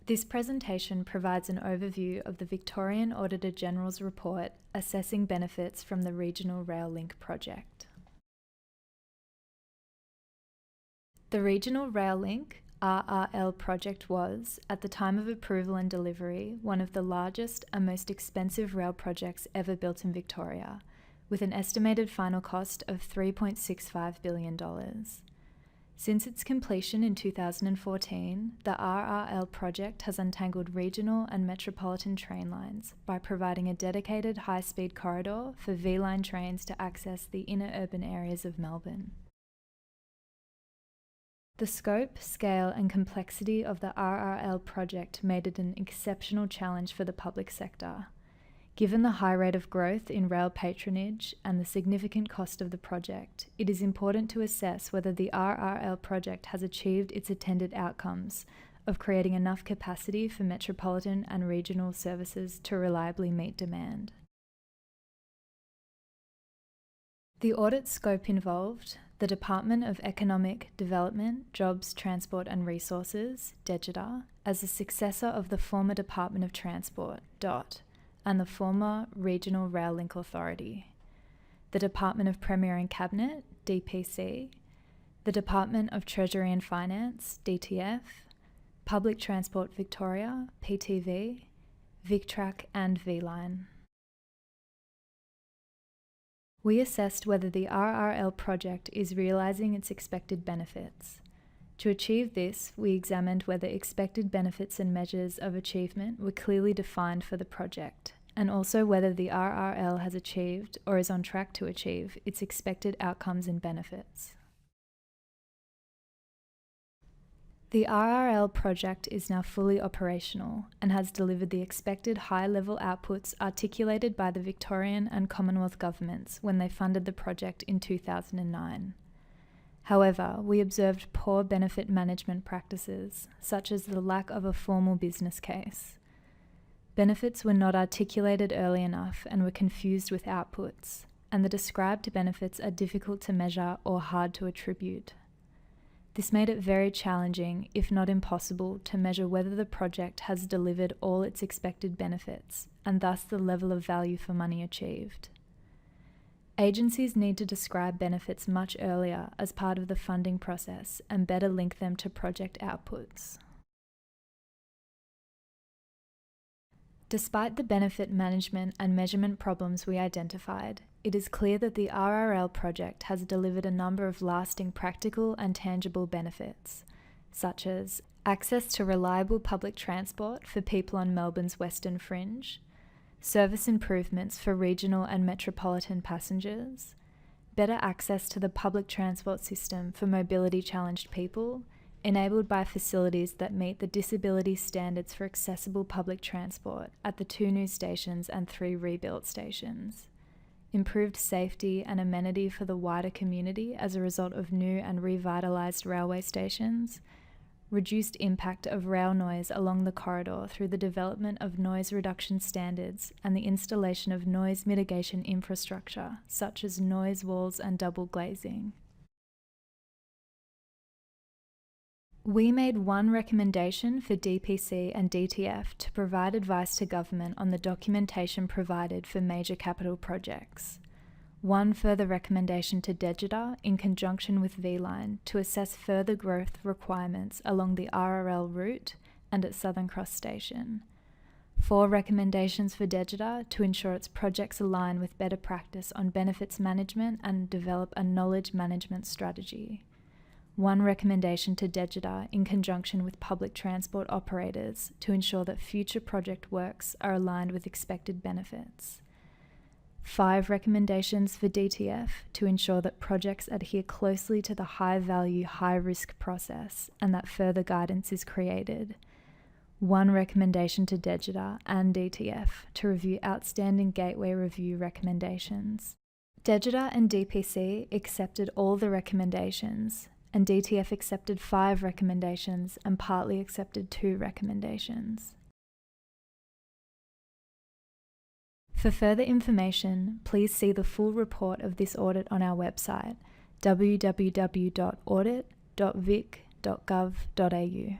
This presentation provides an overview of the Victorian Auditor-General's report assessing benefits from the Regional Rail Link project. The Regional Rail Link RRL project was, at the time of approval and delivery, one of the largest and most expensive rail projects ever built in Victoria, with an estimated final cost of $3.65 billion. Since its completion in 2014, the RRL project has untangled regional and metropolitan train lines by providing a dedicated high-speed corridor for V-line trains to access the inner urban areas of Melbourne. The scope, scale and complexity of the RRL project made it an exceptional challenge for the public sector. Given the high rate of growth in rail patronage and the significant cost of the project, it is important to assess whether the RRL project has achieved its intended outcomes of creating enough capacity for metropolitan and regional services to reliably meet demand. The audit scope involved the Department of Economic Development, Jobs, Transport and Resources, DEGITA, as the successor of the former Department of Transport, DOT, and the former Regional Rail Link Authority, the Department of Premier and Cabinet, DPC, the Department of Treasury and Finance, DTF, Public Transport Victoria, PTV, VicTrack and V-Line. We assessed whether the RRL project is realising its expected benefits. To achieve this, we examined whether expected benefits and measures of achievement were clearly defined for the project, and also whether the RRL has achieved or is on track to achieve its expected outcomes and benefits. The RRL project is now fully operational and has delivered the expected high-level outputs articulated by the Victorian and Commonwealth governments when they funded the project in 2009. However, we observed poor benefit management practices, such as the lack of a formal business case. Benefits were not articulated early enough and were confused with outputs, and the described benefits are difficult to measure or hard to attribute. This made it very challenging, if not impossible, to measure whether the project has delivered all its expected benefits, and thus the level of value for money achieved. Agencies need to describe benefits much earlier as part of the funding process and better link them to project outputs. Despite the benefit management and measurement problems we identified, it is clear that the RRL project has delivered a number of lasting practical and tangible benefits, such as access to reliable public transport for people on Melbourne's Western Fringe, service improvements for regional and metropolitan passengers, better access to the public transport system for mobility-challenged people, enabled by facilities that meet the disability standards for accessible public transport at the 2 new stations and 3 rebuilt stations, improved safety and amenity for the wider community as a result of new and revitalised railway stations, reduced impact of rail noise along the corridor through the development of noise reduction standards and the installation of noise mitigation infrastructure such as noise walls and double glazing. We made one recommendation for DPC and DTF to provide advice to government on the documentation provided for major capital projects. One further recommendation to DEGITA in conjunction with V-Line to assess further growth requirements along the RRL route and at Southern Cross Station. 4 recommendations for DEGITA to ensure its projects align with better practice on benefits management and develop a knowledge management strategy. 1 recommendation to DEGITA in conjunction with public transport operators to ensure that future project works are aligned with expected benefits. 5 recommendations for DTF to ensure that projects adhere closely to the high-value, high-risk process and that further guidance is created. 1 recommendation to DEGITA and DTF to review outstanding gateway review recommendations. DEGITA and DPC accepted all the recommendations, and DTF accepted 5 recommendations and partly accepted 2 recommendations. For further information, please see the full report of this audit on our website, www.audit.vic.gov.au.